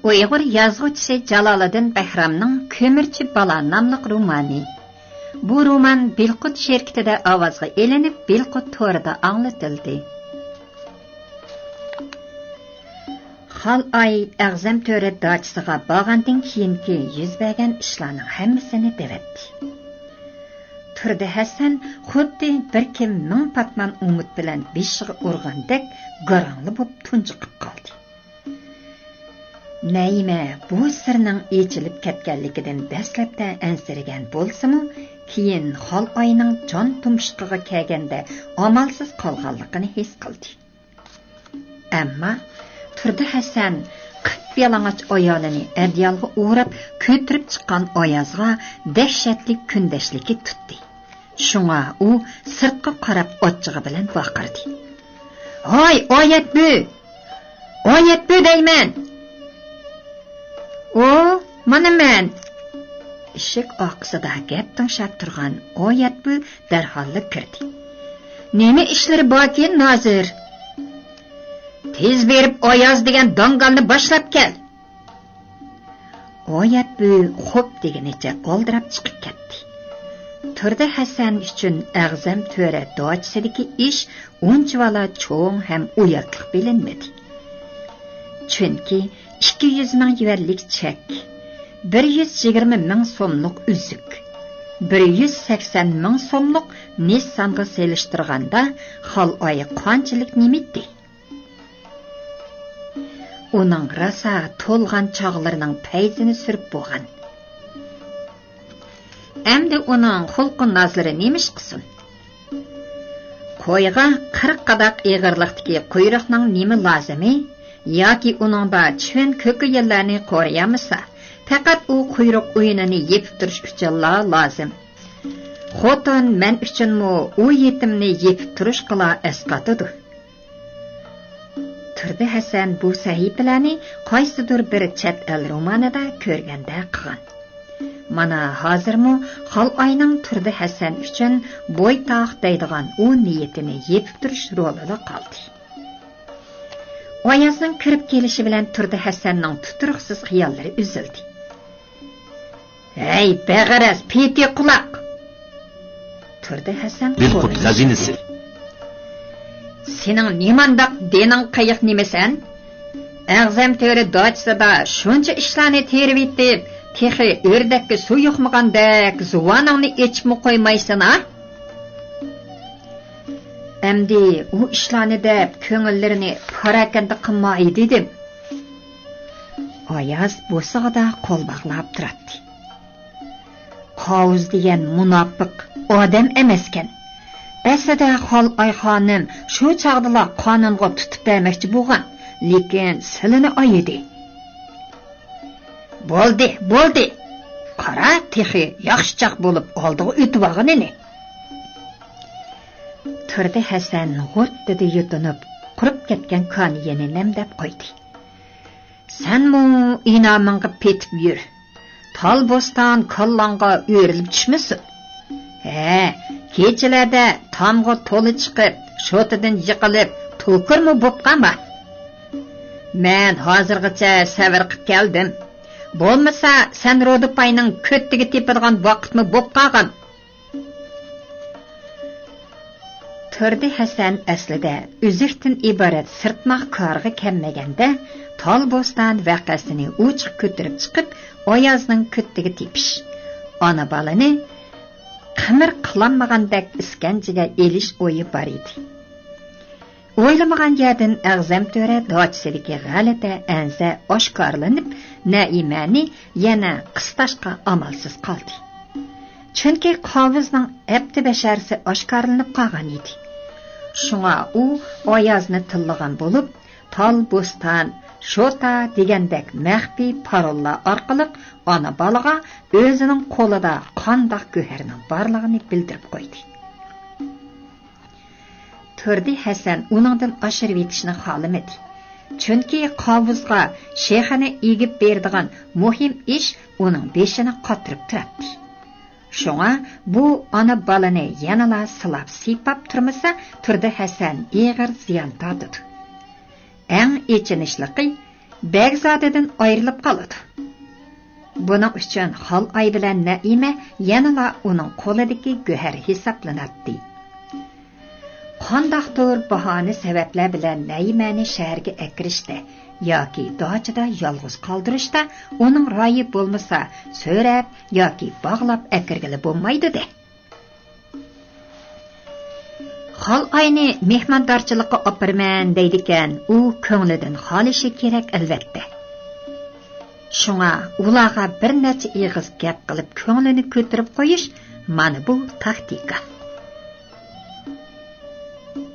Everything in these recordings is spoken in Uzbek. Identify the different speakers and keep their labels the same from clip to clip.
Speaker 1: Uyghur yazğıçısı Jالالىدىن بەھرامنىڭ كۆمۈرچى بالا namlıq romanı. Bu roman Bilqut şirketide avazga elinip Bilqut torida anlatıldı. Xal ay ağzam töre daçısıga bağandın kiyinki yüz bergen işlarning hammasini devetdi. Turdi Hasan xuddi bir kim ming patman umut bilan beshiga urgandek qarangli bo'lib tunjiqib qoldi. Naima bu sirning echilib ketganligidan dastlabda ansiragan bo'lsa-mu, keyin xol oyning jon tumshuqiga kelganda amalsiz qolganligini his qildi. Ammo Turdi Hasan qip-yalang'och ayolini adyalga o'rab ko'tirib chiqqan Oyazga dahshatli kundashligi tutdi. Shunga u sirtqa qarab ochchig'i bilan baqirdi. "Hoy, oyatbu! Oyatbu deyman!" "O, mana men." Eshik oqsida gap tinglab turgan oyatbu darhol kirdi. "Nima ishlari borki, Nozir? Tez berib Oyaz degan dongalni boshlab kel." Oyatbu xo'p deganicha oldirab chiqib ketdi. Turdi Hasan uchun Ag'zam to'ra dochisidagi ish unchavala cho'ng ham uyatliq bilinmadi. Chunki 200 ming yuanlik chek, 120 ming so'mlik uzuk, 180 ming so'mlik Nissan'ga selishtirganda xol oyi qanchalik nimidi? Uning rasa to'lgan chog'larining payzini surib bo'lgan. Endi uning xulqi nazlari nemish qilsin? Qo'yga 40 qadaq eg'irliqdagi quyruqning nima lozimi yoki uningda chun ko'ki yillarni qo'rayamisa, faqat u quyruq o'yinini yepib turish uchun lozim. Xotin men uchunmi u yetimni yepib turish qila asqatidir. Turdi Hasan bu sahifalarni qaysidir bir chet el romanida ko'rganda qilgan. Mana hozirmi xol oyning Turdi Hasan uchun bo'ytoq deydigan u niyatini yepib turish rolida qoldi. Oyazning kirib kelishi bilan Turdi Hasanning tuturuqsiz xiyollari uzildi. "Ey beg'araz, piti quloq!" Turdi Hasan
Speaker 2: Bilqut xazinasi.
Speaker 1: "Sening nimandaq dening qayiq nimasan? Ag'zam to'ri dochisida shuncha ishlarni terib etib, texi o'rdakka suv yo'qmagandek zuvoningni ichib qo'ymaysan-a? Endi u ishlarni deb ko'ngillarini parakanda qilmay dedim." Oyaz bo'sig'ida qo'l bog'lab turadi. Qovuz degan munofiq odam emaskan. Aslida xol oy xonim shu chog'da qonunga tutib bermoqchi bo'lgan, lekin silini oyidi. Bo'ldi. Qara, texi yaxshichaq bo'lib oldiga o'tib olganini. Turdi Hasan g'o'ttida yutunib, qurib ketgan koniyani namdab qo'ydi. "Senmi inomingga petib yur. Tol bo'ston kollonga o'rilib tushmasin. Kechalarda tomga to'li chiqib, shotidan yiqilib, to'kurmi bo'pqanma? Men hozirgacha sabr qilib keldim. Bo'lmasa, sen Rodipayning ko'ttiga tepadigan vaqtmi bo'p qolgan?" Turdi Hasan aslida uzukdan iborat sirtmoq korga kelmaganda tol bo'ston vaqasini uchiq ko'tarib chiqib, Oyazning ko'ttiga tepish, ona balani qimir qilinmagandek iskanjiga elish o'yi bor edi. O'ylamagan yerdan Ag'zam to'ra dochisidagi g'alati anza oshkorlanib, Naimani yana qistashqa amalsiz qoldi. Chunki qovuzning abdi basharasi oshkorlanib qolgan edi. Shunga u Oyazni tillagan bo'lib, tol bo'ston shota degandek maxfiy parollar orqali ona balaga o'zining qo'lida qandoq go'harning borligini bildirib qo'ydi. Turdi Hasan uningdan oshirib etishni xohlamadi. Chunki qovuzga shayxini egib berdigan muhim ish uning beshini qotirib turibdi. Şoňa bu ana balany yanala sılap sipap turmasa Turdi Hasan eğir ziyan tadıdı. Äň içinişliqi Begzadadan ayrılıp qalıdı. Buning uchun Xalay bilan Naima yanala uning qo'lidagi go'har hisoblanadi. Qandaqdir bahona sabablar bilan Naimani shaharga akirishdi yoki dachada yolg'iz qoldirishda uning ro'yi bo'lmasa so'rab yoki bog'lab akirgili bo'lmaydi-de. Xalayni mehmondorchilikqa opirman deydigan u ko'nglidan xolishi kerak albatta. Şuna ularga bir necha ig'iz gap qilib ko'nglini ko'tarib qo'yish mana bu taktika.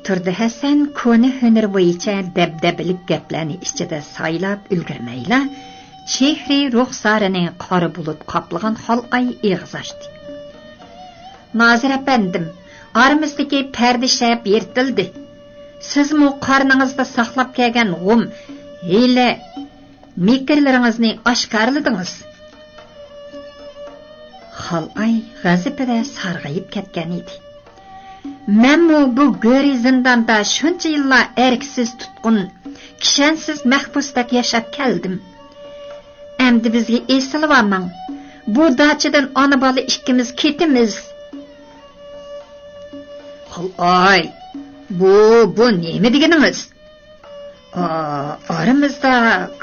Speaker 1: Turdi Hasan koni hunar bo'yicha dabdabilik gaplarni ichida saylab ulgurmayla chehri ruxsarining qora bulut qoplagan Xalay ig'iz ochdi. Nozir apandim, aramizdagi parda shab yirtildi. Sizmi qorningizda saqlab kelgan g'um, hiyla mikrlaringizni oshkorladingiz. Xalay g'azabida sarg'ayib ketgan edi. Menmu bu go'ri zindonda shuncha yillar erksiz tutqun, kishansiz mahbusdak yashab keldim. Endi bizga esilvamang. Bu dachadan ona bola ikkimiz ketimiz. Xalay, bu nima deganingiz? Aramizda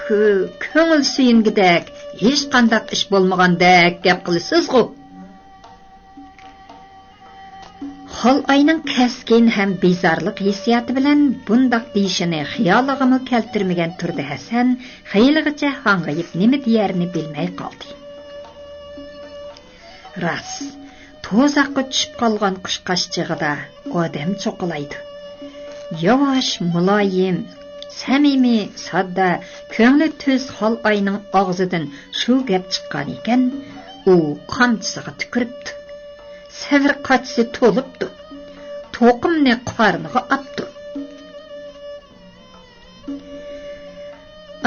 Speaker 1: ko'ngil suyingidek hech qanday ish bo'lmagandek gap qilasiz-ku. Xalayning kaskin ham bezorlik hissiyati bilan bundaq deyishini xiyoliga keltirmagan Turdi Hasan xeyligacha hang'ayib nima deyarini bilmay qoldi. Ras, to'zaqqa tushib qolgan qushqashchig'ida odam cho'qilaydi. Yavash, muloyim, samimiy, sodda, ko'ngli tuz Xalayning og'zidan shu gap chiqqan ekan, u qamchisiga tukiribdi. Savr qachisi to'libdi. To'qimni qorniga apdi.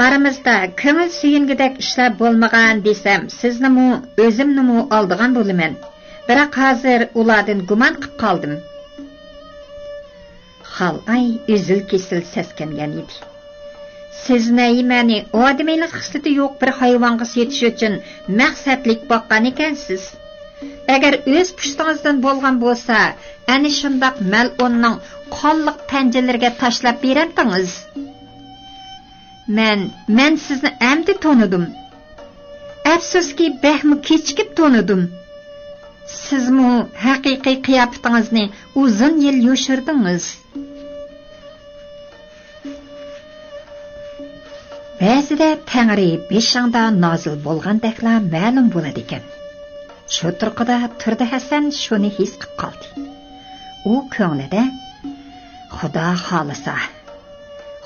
Speaker 1: Aramizda ko'ngil suyingidek ishlar bo'lmagan desam, siznimi, o'zimnimi oldigan bo'laman. Biroq hozir ulardan gumon qilib qoldim. Xalay uzil-kesil seskangan edi. Siz Naimani odamiylik xislati yo'q bir hayvonga setish uchun maqsadlik boqqan ekansiz. Agar o'z pushtingizdan bo'lgan bo'lsa, ana shundoq mal'unning qonliq panjalariga tashlab berandingiz. Men sizni amdi tonidim. Afsuski bahmi kechikib tonidim. Sizmi haqiqiy qiyofatingizni uzun yil yoshirdingiz. Ba'zida Tangri beshingda nozil bo'lgandeklar ma'lum bo'ladi ekan. Shu turqida Turdi Hasan shuni his qilib qoldi. U ko'nglida Xudo xolisa,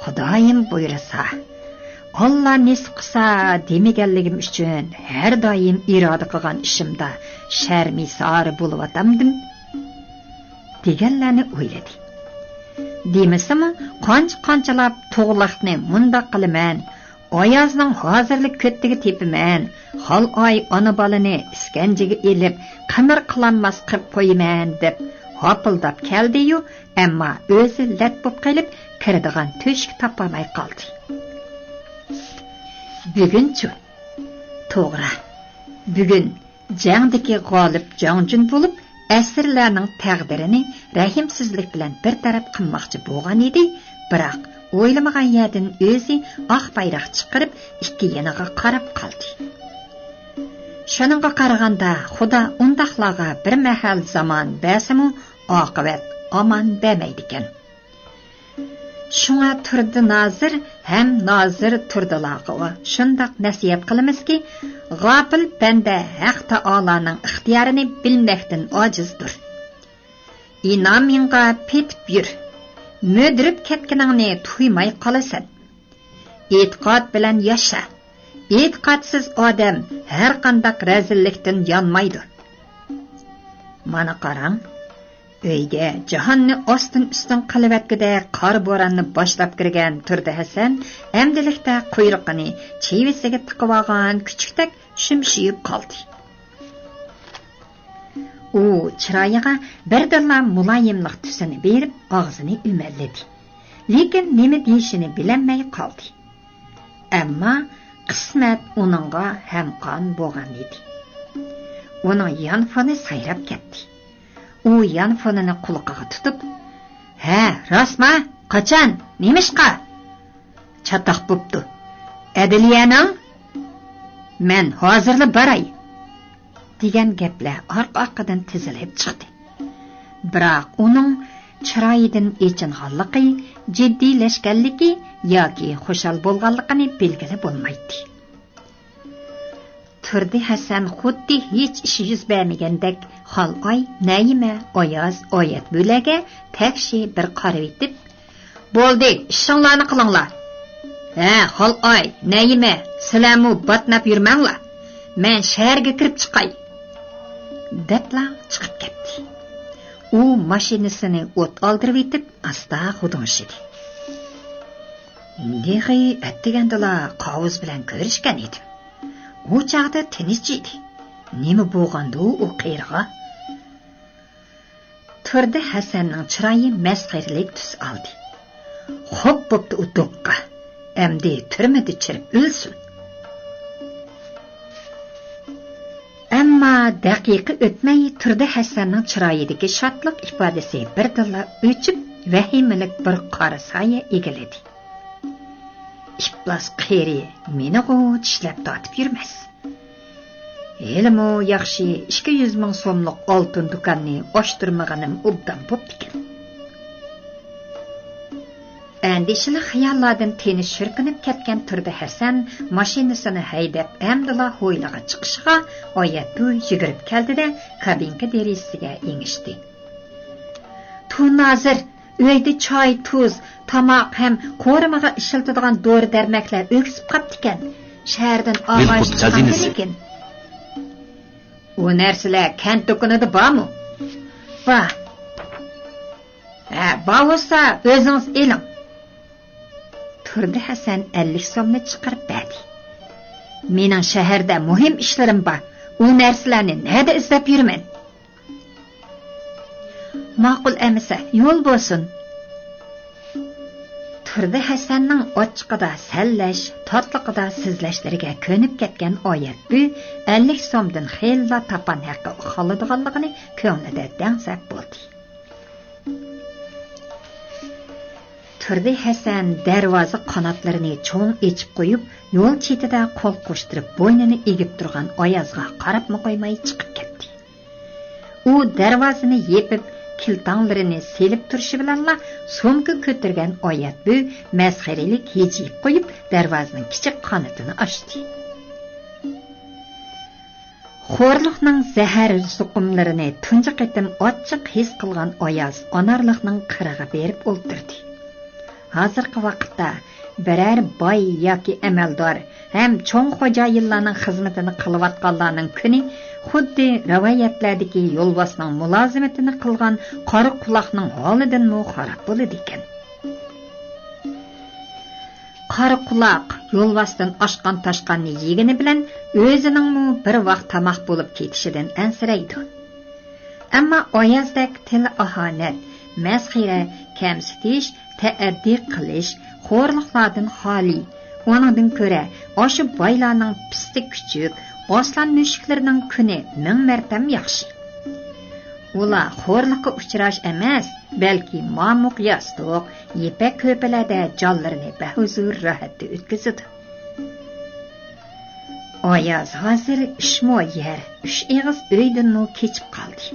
Speaker 1: Xudoyim buyursa, Allah nisib qilsa demaganligim uchun har doim iroda qilgan ishimda sharmisor bo'lib atamdim deganlarni o'yladi. Demasimi, qancha-qanchalab to'g'liqni mundaq qilaman, Oyazning hozirlik ko'ttiga tepiman, Xalay ona balani iskanjiga elib, qimir qilanmas qilib qo'yaman deb hopildab keldi-yu, ammo o'zi lat bo'lib qilib, kiradigan to'shik topolmay qoldi. Bugunchu to'g'ri. Bugun jangdagi g'olib jonjun bo'lib, asirlarning taqdirini rahimsizlik bilan bir taraf qilmoqchi bo'lgan edi, biroq o'ylamagan yerdan o'zi oq bayroq chiqarib ikki yoniga qarab qoldi. Shuningga qaraganda Xudo undaqlarga bir mahal zamon bersimu oqibat omon bermaydi ekan. Shunga Turdi Nozir ham Nozir Turdilarga shundoq nasihat qilamizki, g'ofil banda Haq Taoloning ixtiyorini bilmakdan ojizdir. Inominga petib yur. Mödürüp ketkiningni tuymay qolasan. E'tiqod bilan yasha. E'tiqodsiz odam har qanday razillikdan yonmaydi. Mana qarang, uyga jahonni ostin-ustin qilibatgida qor bo'ronni boshlab kirgan Turdi Hasan amdilikda quyruqini chivisiga tiqib olgan kuchukdek shumshiyib qoldi. u chiroyiga birdilla muloyimlik tusini berib og'zini umalladi, lekin nima deyishini bilolmay qoldi. Ammo qismat uningga hamqon bo'lgan edi. Uning yonfoni sayrab ketdi. U yonfonini quloqiga tutib, "Ha, rostmi? Qachon? Nemishqa?" "Chatoq bo'pti. Adliyaning? Men hozirla baray." degan gaplar orqa-orqadan tizilib chiqdi. Biroq uning chiroyidan echinganligi, jiddiylashganligi yoki xushal bo'lganligini belgilab bo'lmaydi. Turdi Hasan xuddi hech ish yuz bermagandek Xaloy, Naima, Oyoz, oyat bo'laga takshi bir qarab etib, "Bo'ldi, ishinglarni qilinglar. Ha, Xaloy, Naima, sizlarmu batnab yurmanglar. Men shaharga kirib chiqay." debla chiqib ketdi. U mashinasini o't oldirib etib, asta xudonshidi. Indigi attigandala qovuz bilan ko'rishgan edi. U chaqda tinch edi. Nima bo'lgandi u qiyirga? Turdi Hasanning chiroyi masxaralik tus oldi. "Xo'p bo'pti u do'qqa. Endi turmadi chirib o'lsin." Ammo daqiqa o'tmay Turdi Hasanning chiroyidagi shodlik ifodasi birdilla o'chib, vahimalik bir qora soya egiladi. "Iflos qeri meni tishlab tortib yurmas. Elmo yaxshi 200 ming so'mlik oltin do'konni ochtirmaganim obdan bo'pti ekan." Andishli xayollardan teni shirkinib ketgan Turdi Hasan mashinasini haydab amdila hoylaga chiqishga oyatbu yugurib keldida kabinka derazasiga engishdi. "Tunazir, uyda choy, tuz, tomoq ham qo'rimaga ishiltadigan dori darmaklar o'ksib qopti ekan. Shahardan og'ash chiqqan ekan. U narsalar kant do'konida bormi?" "Bor. Bo'lsa o'zingiz eling." Turdi Hasan 50 so'mni chiqarib berdi. "Mening shaharda muhim ishlarim bor. U narsalarni nada izlab yurman." "Ma'qul emisa, yo'l bo'lsin." Turdi Hasanning ochiqida sallash, totliqida sizlashlariga ko'nib ketgan oyat bu 50 so'mdan xeyla tapan haqqi xoladiganligini ko'nglida dangsab bo'ldi. Turdi Hasan darvoza qanotlarini cho'ng echib qo'yib, yo'l chetida qo'l qo'shtirib bo'ynini egib turgan Oyozga qarab qo'ymay chiqib ketdi. U darvozani yepib, kiltanglarini selib turishi bilanla so'mga ko'targan oyat bu masxaralik hejib qo'yib, darvozaning kichik qanotini ochdi. Xo'rliqning zahar suqumlarini tunji qitim ochiq his qilgan Oyoz onarliqning qirig'i berib o'ltirdi. Hozirgi vaqtda biror boy yoki amaldor ham cho'ng xo'jayinlarning xizmatini qilayotganlarning kuni xuddi rivoyatlardagi yo'lbosning mulozimatini qilgan qora quloqning holidan xarob bo'ladi ekan. Qora quloq yo'lbosdan oshqan toshqanni yegini bilan o'zining bir vaqt tamoq bo'lib ketishidan ansiraydi. Ammo Oyozdek til ahonat, masxira, kamsitish, ta'addi qilish, xo'rliqlardan xoli. Oningdan ko'ra, o'sha boylarning pisti kuchuk, oslan mushuklarining kuni ming martam yaxshi. Ular xo'rliqqa uchrash emas, balki mamuq yostiq, yepak ko'palarda jonlarini bahuzur rohatda o'tkazadi. Oyoz hozir 3 yer, 3 eg'iz uydan kechib qoldi.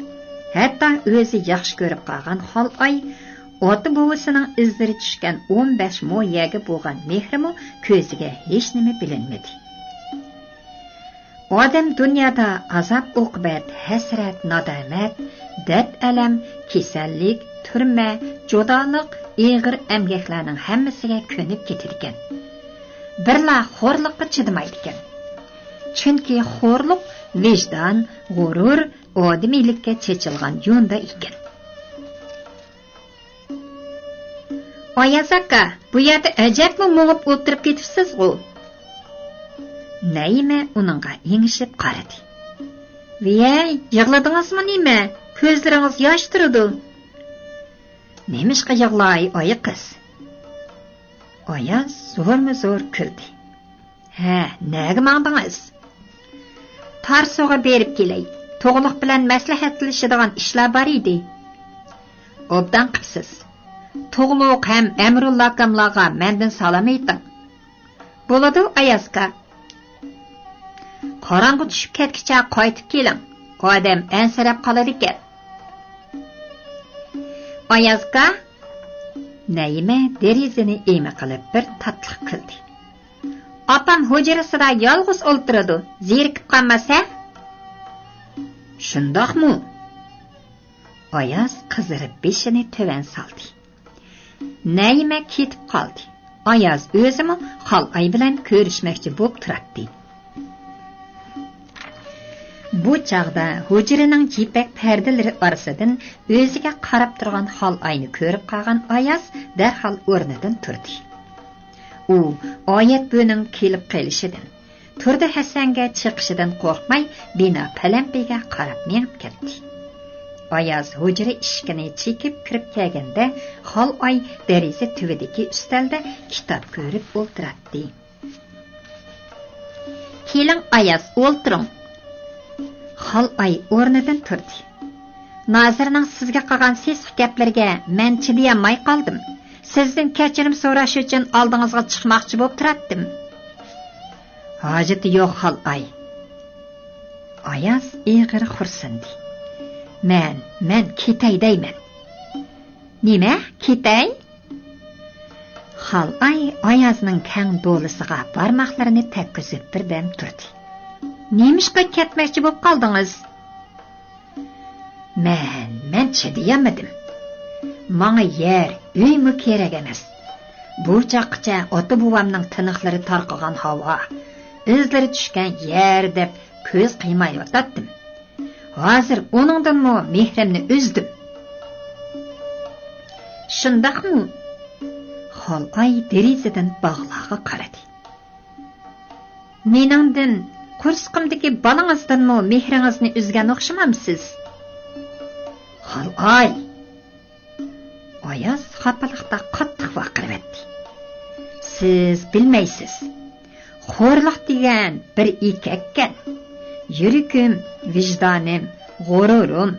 Speaker 1: Hatto o'zi yaxshi ko'rib qolgan Xaloy ota buvisining izlari tushgan 15 yerga bo'lgan mehrimi ko'ziga hech nima bilinmadi. Odam dunyoda azob uqubat, hasrat, nadomat, dard alam, kasallik, turma, judolik, ig'ir emgaklarning hammasiga ko'nib ketadi ekan. Birla xo'rliqqa chidamaydi ekan. Chunki xo'rliq vijdon, g'urur, odamiylikka chechilgan yo'nda ekan. Oyoz aka, bu yerda ajabmi mo'g'ib o'tirib ketibsiz-ku? Naima uningga yengishib qaradi. Vey, yig'ladingizmi nima? Ko'zlaringiz yosh turadi. Nemishqa yig'lay, oyi qiz? Oyaz zo'rma-zo'r kuldi. Ha, nega mangdingiz? Tarso'ga berib kelay. To'g'liq bilan maslahatlashadigan ishlar bor edi. Obdan qipsiz. To'g'liq ham Amrulla akamlarga mendan salom ayting. Bo'ladi, Ayazga. Qorong'i tushib ketkicha qaytib keling. Odam ansirab qolar ekan. Ayazga Naima derizani ema qilib bir tatliq qildi. Opam hujrasida yolg'iz o'ltiradi. Zerikib qolmasa? Shundoqmi? Ayaz qizirib beshini to'van soldi. Naima ketib qoldi. Ayaz o'zimi Xolay bilan ko'rishmoqchi bo'lib turardi. Bu chaqda hujraning jipak pardalari orasidan o'ziga qarab turgan Xolayni ko'rib qolgan Ayaz darhol o'rnidan turdi. U oyat buning kelib qolishidan, turdi Hasanga chiqishidan qo'rqmay, bino palampiga qarab menib ketdi. Ayaz hujra eshigini chekib kirib kelganda, Xolay deraza tubidagi ustalda kitob ko'rib o'ltirardi. "Keling, Ayaz, o'ltiring." Xolay o'rnidan turdi. "Nozirning sizga qilgan sesif gaplariga men chidayolmay qoldim. Sizdan kechirim so'rash uchun oldingizga chiqmoqchi bo'lib turardim." "Hojati yo'q, Xolay." Ayaz ig'ir xursindi. Men ketay deyman." "Nima, ketay?" Xolay Ayazning kang do'lisiga barmoqlarini tekkizib birdan turdi. "Nemishqa ketmoqchi bo'lib qoldingiz?" Men chidayolmadim. Menga yer, uymi kerak emas. Bu chaqcha ota buvamning tiniqlari tarqagan havo, izlari tushgan yer deb ko'z qiymay yotardim. Hozir uningdanmi mehrimni uzdim. Shundaqmi? Xolay derazadan bog'larga qaradi. "Meningdan qursqimdagi balangizdanmi mehringizni uzgan o'xshamamsiz?" "Xolay!" Ayaz xapalikda qattiq vaqiribdi. "Siz bilmaysiz. Xo'rliq degan bir ekakkan. Yuragim, vijdonim, g'ururim,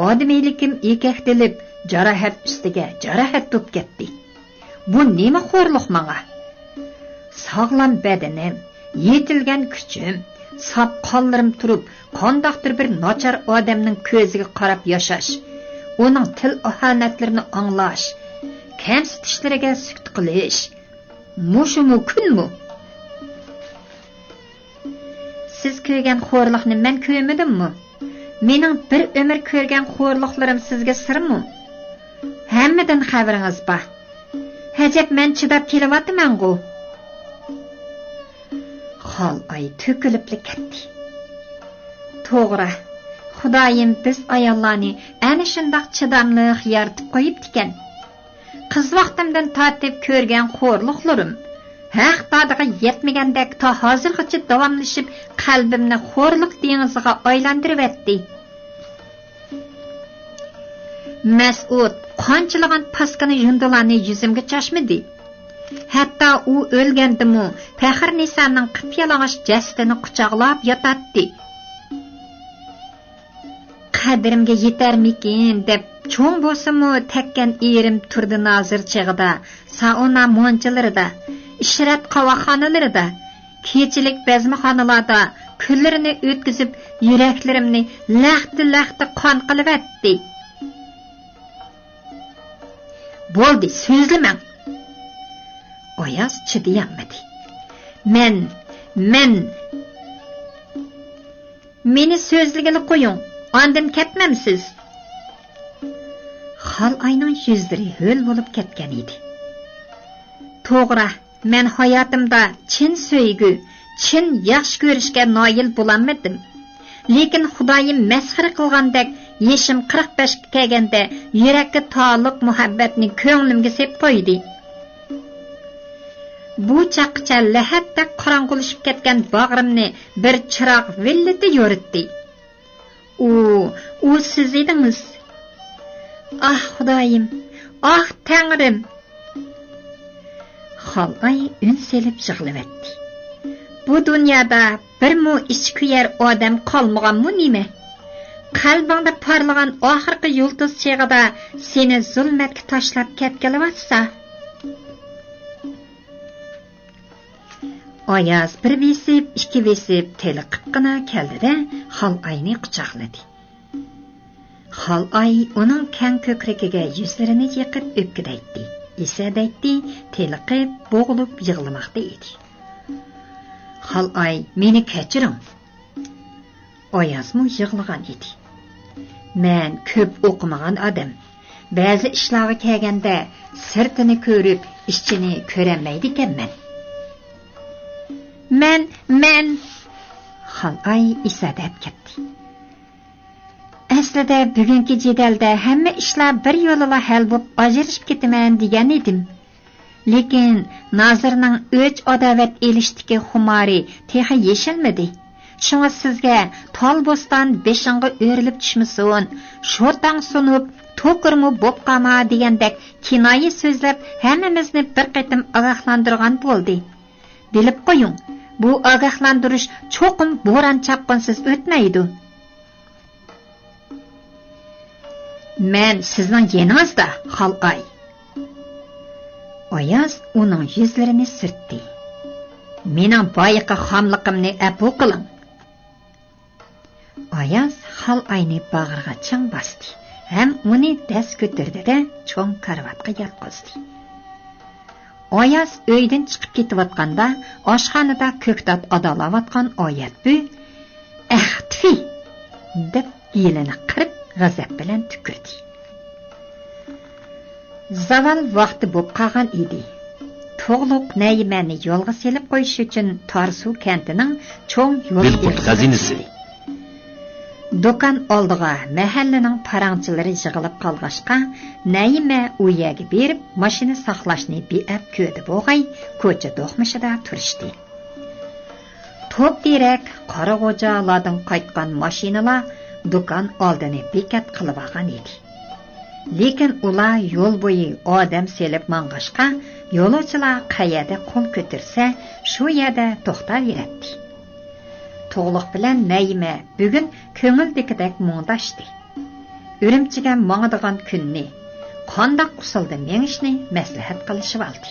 Speaker 1: odamiylikim ekaktilib, jarohat ustiga jarohat bo'lib ketdi. Bu nima xo'rliq menga? Sog'lom badanim, yetilgan kuchim, sop qonlarim turib, qandoqdir bir nachar odamning ko'ziga qarab yashash, uning til ohanatlarini anglash, kamsitishlariga sukut qilish. Mushu mumkinmi? Siz ko'rgan xo'rliqni men ko'rmadimmi? Mening bir umr ko'rgan xo'rliqlarim sizga sirmi? Hammadan xabaringiz bor. Hajab men chidab kelyapman-ku." Xolay to'kilib ketdi. "To'g'ri, Xudoyim biz ayollarni ana shundoq chidamliq yaratib qo'yibdi ekan. Qiz vaqtimdan tortib ko'rgan xo'rliqlarim haq tadiga yetmagandek ta hozirgacha davomlashib qalbimni xo'rliq dengiziga aylantiribdi. Mas'ud qanchalagan paskani yundilarni yuzimga chashmidi. Hatto u o'lgandimi, Faxr Nisoning qip-yalang'och jasadini quchoqlab yotatdi. Qadrimga yetarmikin deb cho'ng bo'lsa-mu takkan erim turdi nozir chig'ida, sauna monchalarida, ishrat qavoxonalarida, kechilik bezmaxonalarda kunlarini o'tkazib, yuraklarimni laxti qon qilibdi. Bo'ldi, so'zlamang. Ayaz chidayolmadi. Meni so'zligini qo'ying. Ondan ketmamsiz. Xolayning yuzlari ho'l bo'lib ketgan edi. To'g'ri, men hayotimda chin so'ygu, chin yaxshi ko'rishga noil bo'lolmadim. Lekin Xudoyim masxara qilgandek, yeshim 45 ga kelganda yurakka taalluq muhabbatni ko'nglimga sep qo'ydi. Bu chaqcha lahatda qorong'ulashib ketgan bag'rimni bir chiroq villati yoritdi. u siz edingiz. Ah Xudoyim, ah Tangrim. Xalqay ün selib yig'lavetdi. Bu dunyoda birmu ichi kuyar odam qolmaganmi nima? Qalbingda parlagan oxirgi yulduz cheg'ida seni zulmatga tashlab ketgalyapsa. Ayaz bir besib, ikki besib teli qıqqina keldida Xalqayni quchoqladi. Xalqay uning kang ko'kragiga yuzlarini yiqib o'pkidaydi. Esadaydi, teli qib, bo'g'ilib yig'lamoqda edi. Xalqay, meni kechiring. Ayazmu yig'lagan edi. Men ko'p o'qimagan odam. Ba'zi ishlarga kelganda sirtini ko'rib, ichini ko'ramaydi ekanman. Men Xalqay isadab ketdi. Aslida bugungi jadalda hamma ishlar bir yo'lila hal bo'lib ajrashib ketaman degan edim. Lekin Nazirning o'ch adovat elishdiki xumari teha yeshilmadi. Shunga sizga Tolboston beshingga o'rilib tushmasin, shortang sunib, to'qirmi bo'p qama degandek kinoyi so'zlab hammamizni bir qatim ogohlantirgan bo'ldi. Bilib qo'ying, bu ogohlantirish cho'qim bo'ron chaqqonsiz o'tmaydi. Men sizning yeningizda, Xalqay. Ayaz uning yuzlarini sirtdi. Mening boyiqi xomliqimni afu qiling. Ayaz Xalqayni bag'riga chang bosdi. Ham uni dast ko'tardi-da, cho'ng karvatga yotqizdi. Ayaz uydan chiqib ketayotganda, oshxonada ko'ktat adalayotgan Oyat bu, "Tfi!" deb yelini qirib g'azab bilan tukirdi. Zaval vaqti bo'lib qolgan edi. To'g'liq Naymani yo'lga selib qo'yish uchun Tarsu kentining cho'ng yo'l xazinasi. Do'kon oldiga mahallaning parangchilari yig'ilib qolg'ashqa, Nayma u yerga berib, mashina saqlashni beab ko'di bo'g'ay, ko'cha do'qmishida turishdi. To'p direk Qorag'o'jalardan qaytgan mashinalar do'kon oldini bekat qilib olgan edi. Lekin ular yo'l bo'yi odam selib mang'ashqa, yo'lovchilar qayerda qo'l ko'tarsa, shu yerda to'xtaveradi. To'g'liq bilan Nayma bugun ko'ngildagidek mungdashdi. Urumchiga mangadigan kunni, qandoq usulda mengishni maslahat qilishib oldi.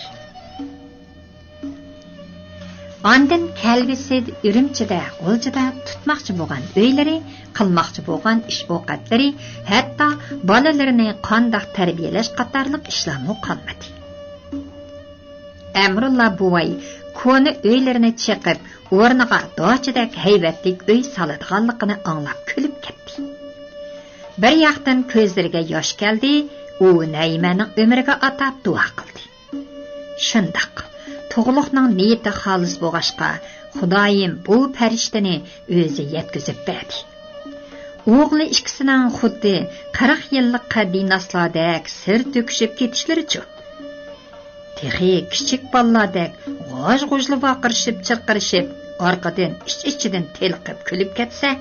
Speaker 1: Ondan kelgisi Urumchida, G'uljida tutmoqchi bo'lgan uylari, qilmoqchi bo'lgan ish-o'qatlari, hatto bolalarini qandoq tarbiyalash qatorliq ishlarni qolmadi. Amrulla buvay koni uylarini chiqib, o'rniga dochidak haybatlik uy soladiganligini anglab kulib ketdi. Bir yoqdan ko'zlariga yosh keldi, u Naymaning umriga atab duo qildi. Shundoq To'g'liqning niyati xolis bo'lg'ashqa, Xudoyim bu farishtani o'zi yetkazib berdi. O'g'li ikkisining xuddi 40 yillik qadinaslardek sir to'kishib ketishlarichu. Texi kichik bolalardek g'oj-g'ojli vaqirishib, chirqirishib, orqadan ich-ichidan telqib kulib ketsa,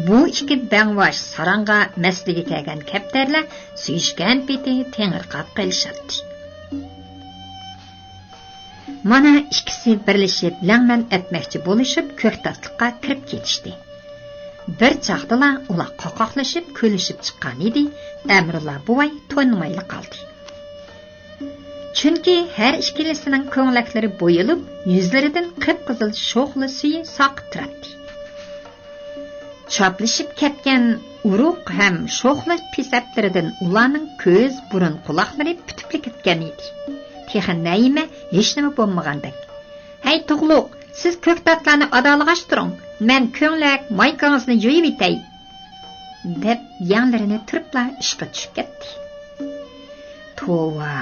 Speaker 1: bu ikki bangvash saranga masliga kelgan kaptarlar suyishgan peti tengirqab qilishadi. Mana ikkisi birlashib, langman etmoqchi bo'lishib, ko'ktatliqqa kirib ketishdi. Bir chaqdala ular qoqoqlashib, kulishib chiqqan edi. Amrulla buvay to'ymayli qoldi. Chunki har ikkilisining ko'ngliklari bo'yilib, yuzlaridan qip-qizil sho'xli suyi soqib turadi. Choplashib ketgan uruq ham sho'xli pisatlaridan ularning ko'z, burun, quloqlari pitib ketgan edi. Texan Nayma hech nima bo'lmagandek. "Hey To'g'liq, siz ko'ktatlarni adolg'ashtiring. Men ko'nglak maykangizni yo'yib etay." deb yanlarini turibla ishga tushib ketdi. "Tova!"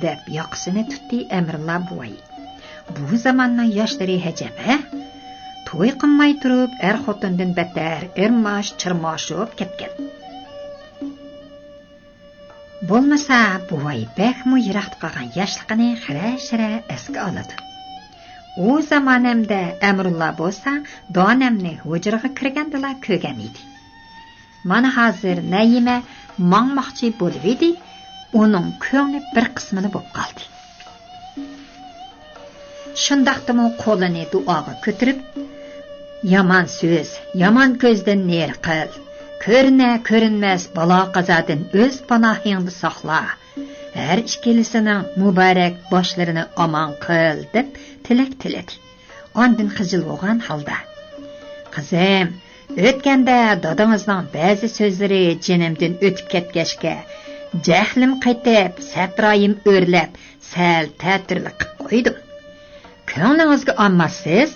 Speaker 1: deb yoqsini tutdi Amrulla buvay. Bu zamonning yoshlari hajaba. To'y qilmay turib, xotindan battar irmosh chirmoshib ketgan. Bo'lmasa, buvay bakmu yiroqda qolgan yoshligini xira-xira esga oladi. U zamonamda Amrulla bo'lsa, donamni hujraga kirgandilar ko'rgan edi. Mana hozir Nayima mangmoqchi bo'lib edi, uning ko'ngli bir qismini bo'lib qoldi. Shundaqdimi qo'lini duoga ko'tarib, yomon so'z, yomon ko'zdan ner qil. Ko'rinmas balo qazodan o'z panohingda saqla. Her ikkilisining muborak boshlarini omon qil deb tilak tiladi. Ondan xijil bo'lgan holda: "Qizim, o'tganda dadangizning ba'zi so'zlari jinimdan o'tib ketgachga, jahlim qaytib, satroyim o'rlab, sal ta'tirlik qilib qo'ydim. Ko'nglingizga olmasiz?"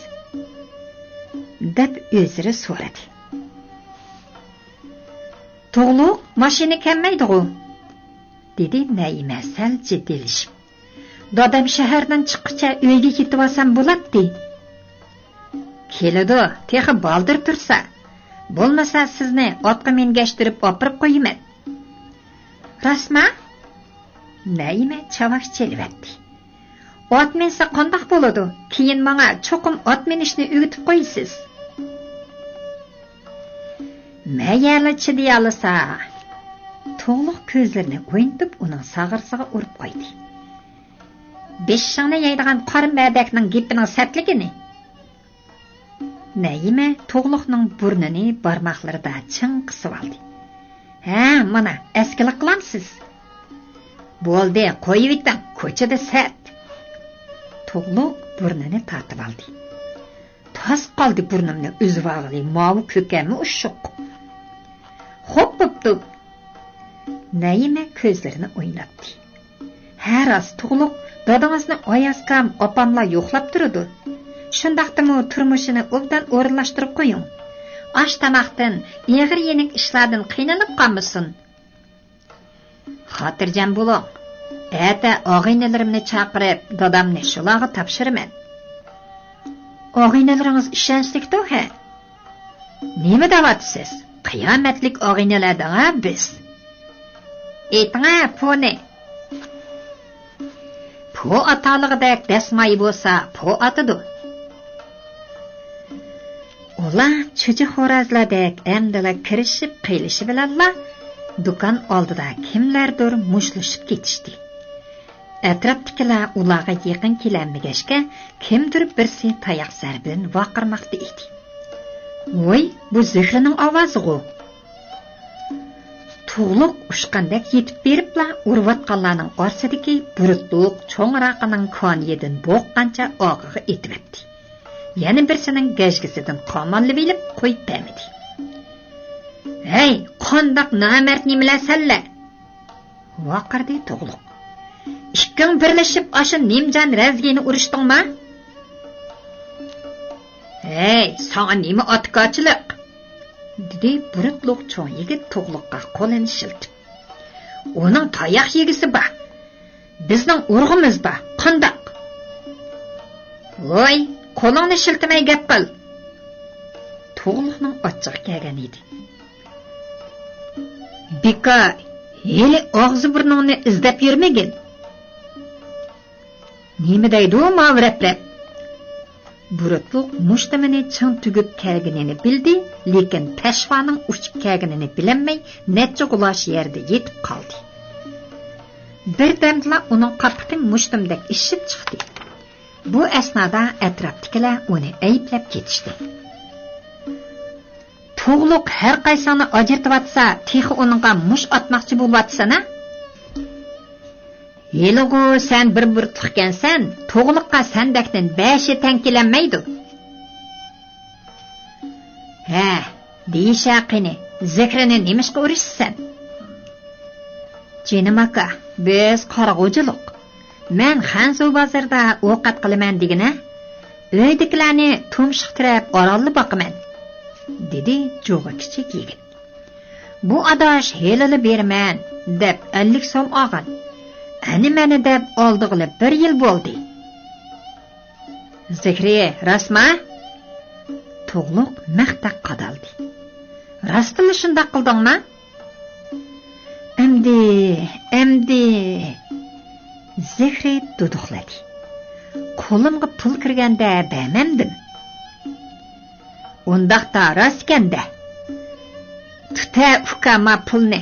Speaker 1: deb o'ziri so'radi. "To'g'liq, mashina kelmaydi-ku", dedi Nayima sal jiddilashib. "Dadam shahardan chiqquncha uyga ketib olsam bo'ladi." "Keladi, texi baldir tursa. Bo'lmasa sizni otga mingashtirib opirib qo'yaman." "Rasma?" Nayima chavoq chelvatdi. "Ot minsa qandoq bo'ladi? Keyin menga cho'qim ot minishni o'rgatib qo'ysiz." "Mayali chidiyalasa." To'g'liq ko'zlarini o'yintib uning sag'irsig'iga urib qo'ydi. "Beshingni yeydigan qora madakning gipining satligini." Nayima To'g'liqning burnini barmoqlarida ching qisib oldi. "Ha, mana askilik qilamsiz." "Bo'ldi, qo'yib eting, ko'chada sat." To'g'liq burnini tortib oldi. "Toz qoldi burnimni uzib olg'ili, mavi ko'kami ushuq." "Xo'p, bo'pti." Nayima ko'zlarini o'ynatdi. "Ha, rost, To'g'liq, dadangizni Oyaskam opamlar yo'qlab turadi. Shundaqdimi turmushini obdan o'rinlashtirib qo'ying. Osh tamoqdan, eg'ir yenik ishlardan qiynalib qolmasin." "Xotirjam bo'ling. Ata og'aynalarimni chaqirib, dadamni shularga topshiraman." "Og'aynalaringiz ishonchlikda, ha? Nima deyapsiz? Qiyomatlik og'aynalardan biz." "Ayting-a, poni." "Po atalig'idek dasmay bo'lsa, po atadi." Ular cho'chi xo'razlardek amdala kirishib qilishi bilanla do'kon oldida kimlardir mushtlashib ketishdi. Atrofdagilar ularga yaqin kelmagachga kimdir birsi tayoq zarbidan vaqirmoqda edi. "Voy, bu zehrining ovozi-ku." To'g'liq ushqandek yetib beribla urvatqanlarning orsidagi burutliq cho'ngraqining koniyadan bo'qqancha og'iga etibdi. Yana birsining gajgisidan qomonlib ilib qo'yib bermadi. "Hey, qandoq nomard nimalar sanlar?" vaqirdi To'g'liq. "Ikking birlashib ashu nimjon razgini urishdingmi?" "Hey, sana nima otkochilik?" dedi burutliq cho'ng yigit To'g'liqqa qo'lini shiltib. "Uning tayoq yegisi bor. Bizning urg'imiz bor. Qandoq?" "Voy, qo'lingni shiltimay gap qil." To'g'liqning ochiq kelgan edi. "Bika, hali og'zi burningni izlab yurmagin." "Nima deydi u mavraplab?" Burutliq mushtamini ching tugib kelganini bildi, lekin peshvaning uchib kelganini bilinmay necha g'ulash yerda yetib qoldi. Birdamla uning qapqi mushtumdek ishib chiqdi. Bu asnoda atrofdagilar uni ayblab ketishdi. "To'g'liq har qaysini ajratib texi uningga mush atmoqchi bo'lyapsan-a? Yeligu sen bir burtliqkansan, To'g'liqqa sandakdan 5 tankilanmaydi." "Ha, deyishaqini, zikrini nimishqa urishsan?" "Jinim aka, biz qarag'uchilik. Men Xansu bozorda ovqat qilaman degina, uydagilarni tumshiqtirib orolni boqaman", dedi jo'g'a kichik yigit. "Bu adosh helali berman deb 50 so'm olgan. Ani meni deb oldig'ili 1 yil bo'ldi." "Zikri, rasma?" To'g'liq maqtaq qadaldi. "Rastli shundoq qildingmi?" Endi Zikri duduqladi. "Qo'limga pul kirganda bermamdim." "Undaqda rastganda." Tuta ukama pulni.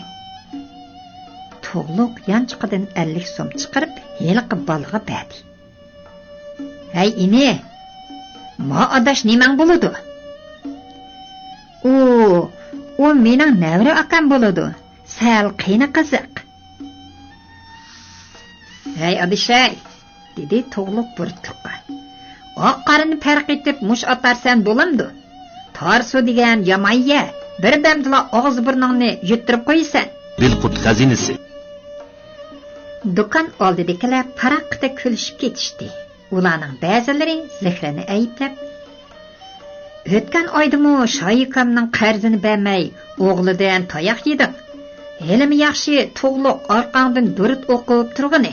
Speaker 1: To'g'liq yanchiqidan 50 so'm chiqarib, heliqib balaga berdi. Hey ini, ma adash nimang bo'ladi? O mening navra akam bo'ladi. Sal qiyni qiziq. Hey adishay, dedi to'g'liq burtiqqa. Oq qarini farq etib mush atarsan bo'lamdi. Tarsu degan yamayya, bir damdila og'iz burningni yuttirib qo'ysan.
Speaker 2: Dilqut xazinasi.
Speaker 1: Do'kon oldidagilar paraqda kulishib ketishdi. Ularning ba'zilari Zehrani ayblab, "O'tgan oydimi Shoyikamning qarzini bermay, o'g'lidan tayoq yedim. Helimi yaxshi to'g'liq orqangdan durut o'qib turg'ini."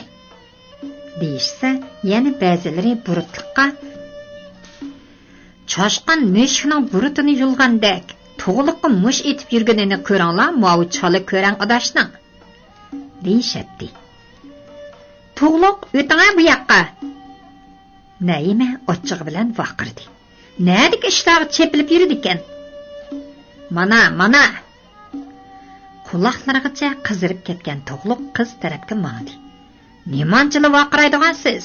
Speaker 1: deyishsa, yana ba'zilari burutliqqa "Choshqan mushukning burutini yulgandek, to'g'liqqa mush etib yurganini ko'ringlar, mo'u chala ko'rang adashning" deyishadi. "To'g'liq o'tinglar bu yoqqa." Naima ochiq bilan vaqirdi. "Nədək ishlar chepilib yurdi ekan? Mana." Quloqlarigacha qizirib ketgan to'g'liq qiz tarafga mangdi. "Nimanchili vaqiraydigansiz?"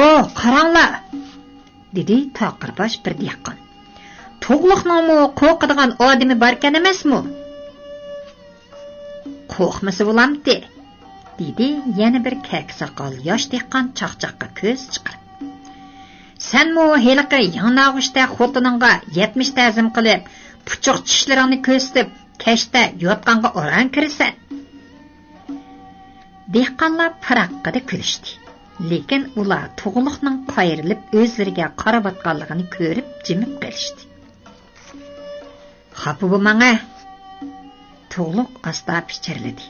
Speaker 1: "O, qaranglar," dedi taqirbosh bir dehqon. "To'g'liqningmi qo'rqadigan odami barkan emasmi?" "Qo'rqmasa bo'lamdi," dedi yana bir kak-soqol yosh dehqon chaqchaqqa ko'z chiqarib. "Senmi heliqi yanog'ishda xotiningga 70 ta'zim qilib, puchuq tishlaringni ko'rsatib, kashda yotqanga oran kirasan." Dehqonlar paraqqa kulishdi. Lekin ular to'g'liqning qayrilib o'zlariga qarabatganligini ko'rib jimib qolishdi. "Xafa bo'lmang," to'g'liq asta pichirladi.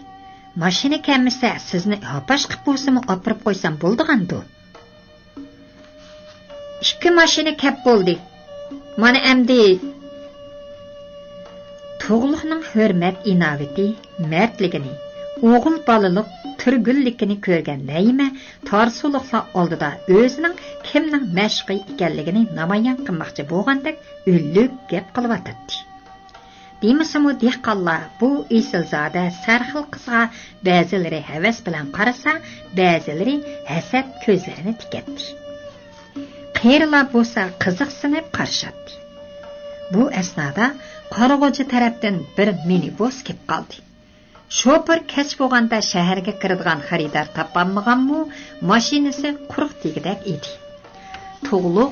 Speaker 1: "Mashina kelmasa, sizni hapash qilib bo'lsami opirib qo'ysam bo'ldi-g'andu." "2 mashina kep bo'ldi. Mana endi." To'g'liqning hurmat inovati, mardligini, o'g'il balaliq turgullikini ko'rgan Naima tarsuliqlar oldida o'zining kimning mashqi ekanligini namoyon qilmoqchi bo'lgandek o'llik gap qilyotdi. Demasami dehqonlar bu esilzoda sarxil qizga ba'zilari havas bilan qarasa, ba'zilari hasad ko'zlarini tikatdi. Qerilar bo'lsa qiziqsinib qarashadi. Bu asnoda Qorag'o'ji tarafdan bir minibus kelib qoldi. Şoför kech bo'lganda shaharga kiradigan xaridor topolmaganmi, mashinasi quruq tegidek edi. To'g'liq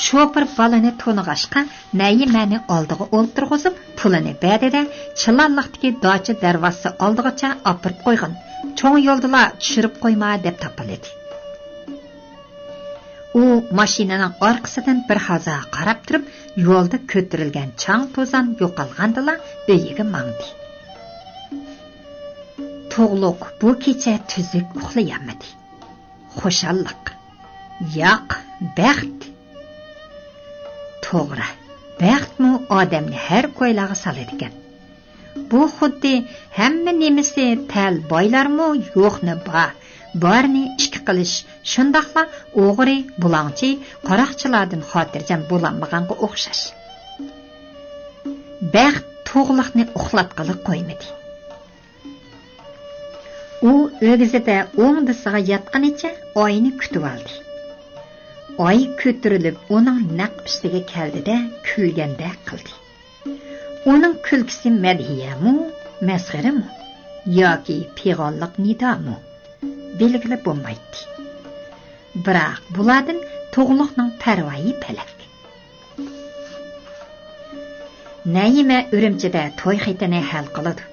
Speaker 1: şoför balani to'nig'ashqa Naimani oldiga o'ltirg'izib, pulini berdi-da, chilonliqdagi docha darvozasi oldigacha opirib qo'ygan. Cho'ng yo'lda tushirib qo'yma deb topildi. U mashinaning orqasidan bir haza qarab turib, yo'lda ko'tarilgan chang to'zon yo'qolgandila uyiga mangdi. To'g'liq bu kecha tuzuk uxlayolmadi. Xushalliq, yo'q, baxt. To'g'ri, baxtmi odamni har qo'ylaga soladi ekan. Bu xuddi hamma nemisi tal boylarmi yo'qni barni ishki qilish, shundoqla o'g'ri, bulangchi, qaroqchilardan xotirjam bo'lanmaganga o'xshash. Baxt to'g'liqni uxlatqili qo'ymadi. U o'g'izida o'ngdisiga yotganicha oyni kutib oldi. Oy ko'tarilib uning naq ustiga keldida kulganda qildi. Uning kulkisi madhiyamu, masxarami yoki pig'onliq nidomi belgilab bo'lmaydi. Biroq bulardan to'g'liqning parvoyi palak. Naima Urumchida to'y xitini hal qiladi.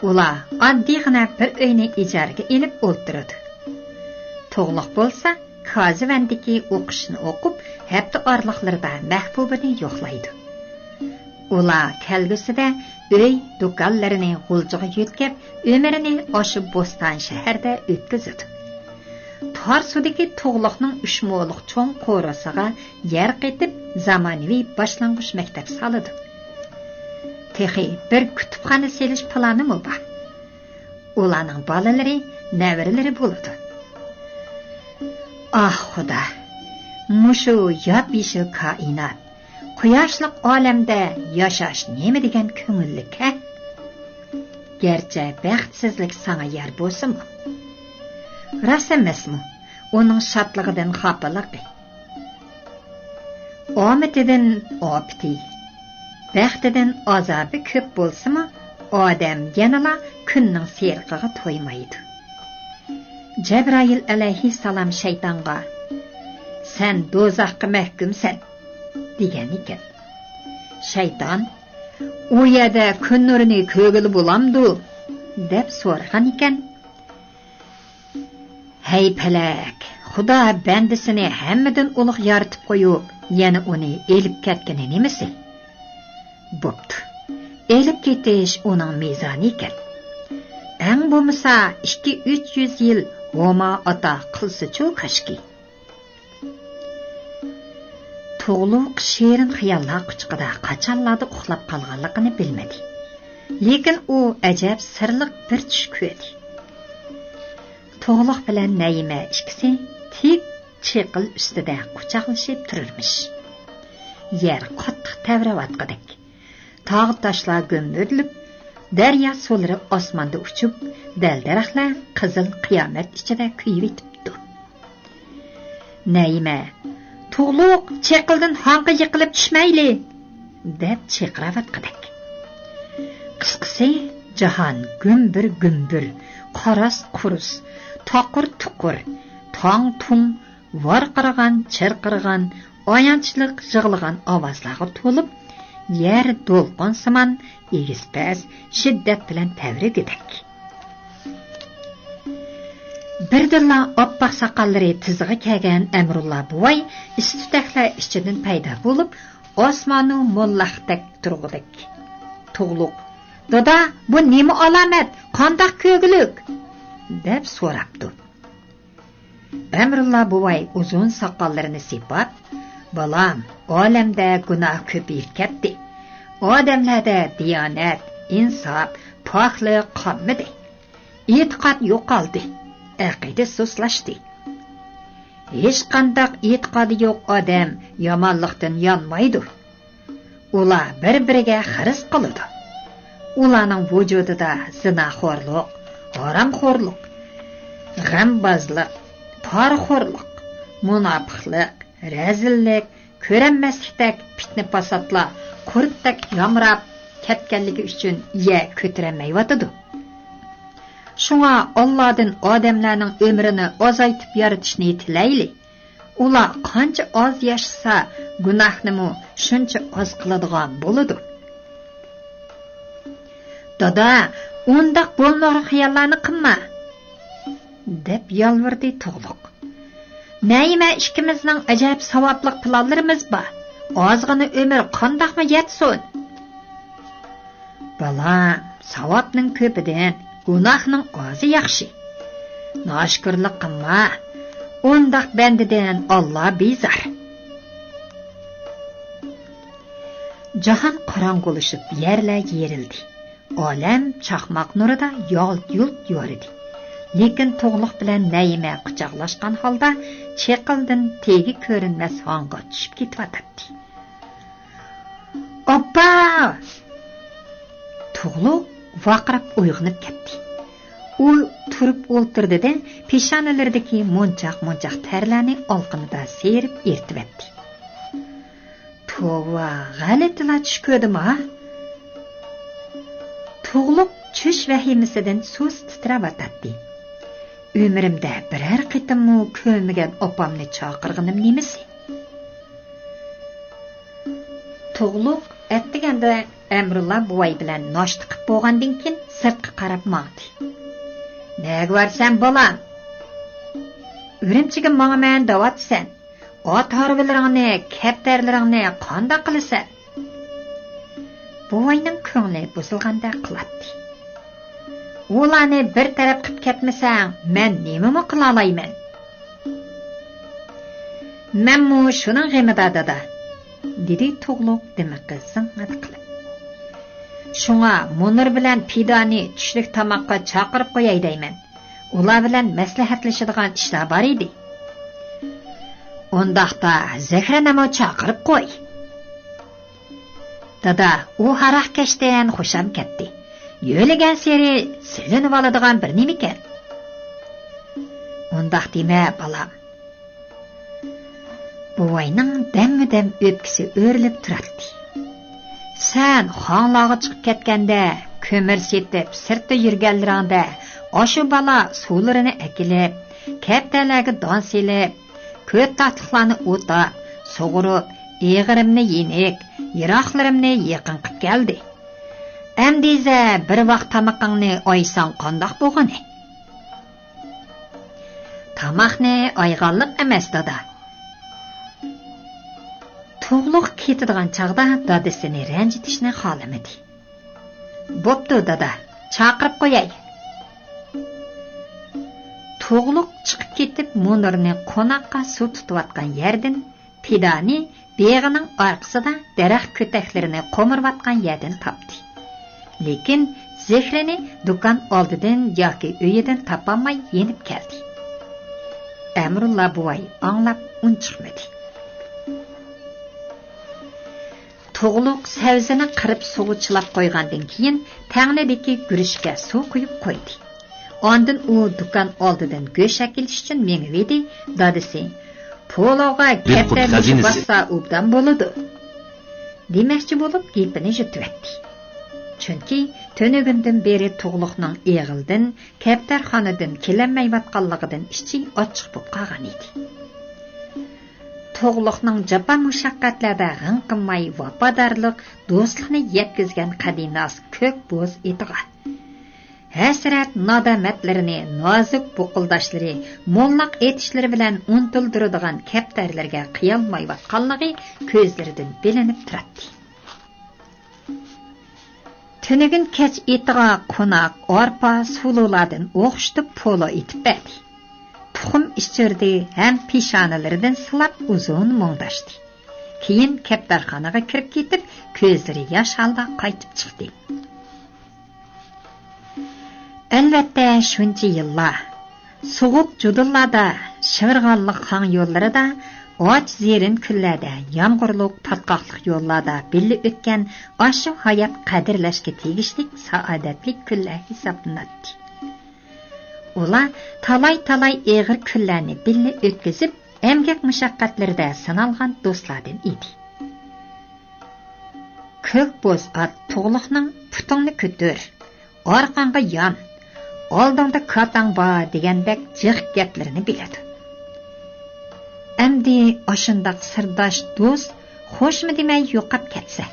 Speaker 1: Ular oddiygina bir uyni ijaraga elib o'ltiradi. To'g'liq bo'lsa, Kazivandagi o'qishni o'qib, hafta orliqlarida mahbubini yo'qlaydi. Ular kelgusida uy do'konlarini g'uljiga yo'tkab, umrini oshib Bo'ston shaharda o'tkazadi. Tarsudagi to'g'liqning ushmo'liq cho'ng qo'rasiga yer qetib, zamonaviy boshlang'ich maktab soladi. Texi bir kutubxona selish planimi bor. Ularning bolalari, navrilari bo'ladi. Ah xudo, mushu yop-yeshil koinot, Quyoshliq olamda yashash nima degan ko'ngillik, ha? Gerçi baxtsizlik sana yer bo'lsa-mu? Ras emasmi? Uning shodligidan xafaligi. Omitidan opti. Baxtidan azobi ko'p bo'lsa-mu, odam yanala kunning serqiga to'ymaydi. Cebrail alayhissalom shaytonga "Sen do'zaxga mahkumsan" degan ekan. Shayton "U yerda kun nurini ko'gili bo'lamdi" deb so'ragan ekan. "Hey palak, Xudo bandisini hammadan ulug' yaratib qo'yib, yana uni elib ketgani nimasi? Bo'pti. Elib ketish uning mezoni ekan. Eng bo'lmasa 200-300 yil Homa ota qilsa-chu kashki." To'g'liq sherin xiyollar quchqida qachonlarda uxlab qolganligini bilmadi. Lekin u ajab sirliq bir tush ko'rdi. To'g'liq bilan Naima ikkisi tik chiqil ustida quchoqlashib turarmish. Yer qattiq tavravatqidek. Tog' toshlar gumburlib, daryo suvlari osmonda uchib, dal-daraxtlar qizil qiyomat ichida kuyib yetibdi. Naima "To'g'liq chiqildan hanqa yiqilib tushmayli" deb chiqiravatqidek. Qisqasi jahon gumbur, qoras qurus, taqur tuqur, tong tum, varqiragan, chirqirgan, oyanchliq yig'ilgan ovozlarga to'lib, yer to'lqinsimon egizpas shiddat bilan tavrididek. Birdilla oppoq soqollari tizig'i kelgan Amrullah buvay istutaklar ichidan paydo bo'lib, osmonu mollaqdek turg'udik. To'g'liq "Dada, bu nima alomat? Qandoq ko'gilik?" deb so'rabdi. Amrullah buvay uzun soqollarini sipab, "Balam, olamda gunoh ko'payib ketdi. Odamlarda diyonat, insof, poklik qolmadi. E'tiqod yo'qoldi. Aqida so'slashdi. Hech qanday e'tiqodi yo'q odam yomonlikdan yonmaydi. Ular bir-biriga xiris qiladi. Ularning vujudida zinaxo'rlik, haromxo'rlik, g'ambazlik, parxo'rlik, munofiqlik, razillik, ko'ranmaslikdek fitna fasodlar qurtdek yamrab ketganligi uchun ye ko'tarmayotidi. Shunga Allohdan odamlarning umrini ozaytib yaratishni tilayli. Ular qancha oz yashasa, gunohni shuncha oz qiladigan bo'ladi. Dada, undaq bo'lmag'an xiyollarni qilma, deb yolvirdi To'g'liq. Naima ikkimizning ajab savobli planlarimiz bor. Ozg'ina umr qandoqmi yetsin? Bala, savobning ko'pidan gunohning ozi yaxshi. Noshkurlik qilma. Undaq bandidan Alloh bezor. Jahon qorong'ulashib, yerlar yerildi. Olam chaqmoq nurida yolt-yo'lt yoridi. Lekin To'g'liq bilan Naima quchoqlashgan holda chiqildan tegi ko'rinmas honga tushib ketyapti. Oppa! To'g'liq vaqirab uyg'onib ketdi. U turib o'ltirdi-da, peshonalaridagi monchoq tarlarni olqinida serib ertibdi. Tova, g'alatilar tush ko'rdimi? To'g'liq tush vahimasidan so'z titravatdi. Umrimda biror qitimmi ko'rmagan opamni chaqirganim nimasi? To'g'liq aytganda Amrullah buvay bilan noshta qilib bo'lgandan keyin sirtqa qarab maqdi. Nega varsan bolam? Urumchiga menga davatsan. Ot harbilaringni, kaptarlaringni qanday qilasan? Buvayning ko'ngli buzilganda qiladi. Ularni bir taraf qilib ketmasang, men nima qila olayman? Menmu shuning g'amida dada, dedi To'g'liq dimiqi zing'at qilib. Shunga Munir bilan Pidani tushlik tamoqqa chaqirib qo'yay deyman. Ular bilan maslahatlashadigan ishlar bor edi. Undaqda Zahranamo chaqirib qo'y. Dada, u haraqkashdan xusham ketdi. Yo'ligan seri silinib oladigan bir nima ekan? Undaq dema, balam. Buvayning dammi-dam o'pkisi o'rilib turadi. Sen xonlarga chiqib ketganda, ko'mir setib, sirtda yurganlaringda, oshu bala suvlarini akilib, kaptalarga don selib, ko'p tatliqlarni o'tab, sug'urib, eg'irimni yenik, yiroqlarimni yaqin qilib keldi. Amdiza bir vaqt tamoqingni oysan qandoq bo'lgani? Tamoqni oyganlik emas, dada. Tug'luq ketadigan chaqda dadasini ranjitishni xohlamadi. Bo'pti, dada, chaqirib qo'yay. Tug'luq chiqib ketib, Munirni qo'noqqa suv tutayotgan yerdan Pidani beg'ining orqasida daraxt ko'taklarini qo'mirayotgan yerdan topdi. Lekin Zehrini do'kon oldidan yoki uyidan topolmay yenib keldi. Amrulla buvay anglab unchiqmadi. Tug'luq savzini qirib suvi chilab qo'ygandan keyin tanglidagi guruchga suv quyib qo'ydi. Ondan u do'kon oldidan go'sht akilish uchun mengib edi. Dadasi, "Pologa katta bassa obdan bo'ladi." demoqchi bo'lib gapini yutibdi. Chunki to'nigundan beri Tug'luqning eg'ildan, kaptarxonadan kelinmayotganligidan ichi ochiq bo'lib qolgan edi. Tug'luqning japa mushaqqatlarda g'inqinmay vafodorlik, do'stlikni yetkazgan qadinas ko'k bo'z etiga. Hasrat nadomatlarini nozik buqildoshlari, mo'llaq etishlari bilan untildiradigan kaptarlarga qiyolmayotganligi ko'zlaridan bilinib turadi. Tunigun kech etiga qo'noq, orpa, sululardan o'xshitib polo etib berdi. Tuxum ichirdi, ham peshonalaridan silab uzun mungdashdi. Keyin kaptarxonaga kirib ketib, ko'zlari yosh holda qaytib chiqdi. Albatta, shuncha yillar sovuq judullarda, shivirg'onliq xon yo'llarida, och zerin kunlarda, yomg'irliq patqoqliq yo'llarda birga o'tgan oshu hayot qadrlashga tegishli saodatli kunlar hisoblanadi. Ular talay-talay eg'ir kunlarni birga o'tkazib, emgak mushaqqatlarida sinalgan do'stlardan edi. Ko'k bo'z at Tug'luqning putingni ko'tar, orqangga yon, oldingda katang bor degandek jiq gaplarini biladi. Amdi oshundoq sirdosh do'st xo'shmi demay yo'qab ketsa.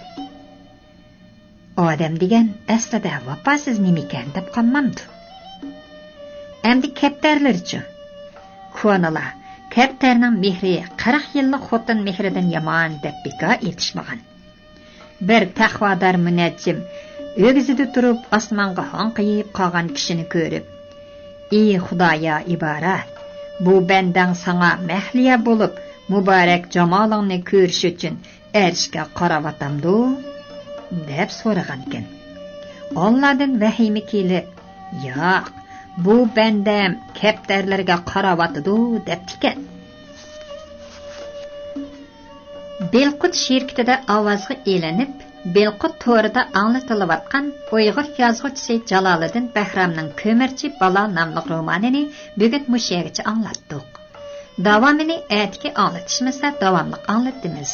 Speaker 1: Odam degan aslida vafosiz nima ekan deb qolmamdi. Amdi kaptarlarchi. Ko'nalar kaptarning mehri 40 yillik xotin mehridan yomon deb beka etishmagan. Bir taqvodor munajjim o'g'izida turib osmonga hanqiyib qolgan kishini ko'rib, "Ey Xudoya iborat, bu bandang sana mahliya bo'lib, muborak jamolingni ko'rish uchun arshga qaravatamdu" deb so'ragan ekan. Allohdan vahiymi kelib, "Yo'q, bu bandam kaptarlarga qaravatidu" debdikan. Belqut shirkatida ovozga elanib, Belqut to'rida anglatilayotgan Uyg'ur yozuvchisi Jالالىدىن بەھرامنىڭ "كۆمۈرچى بالا" nomli romanini bugun mushagicha anglatdik. Davomini aytki anglatishmasa davomli anglatdimiz.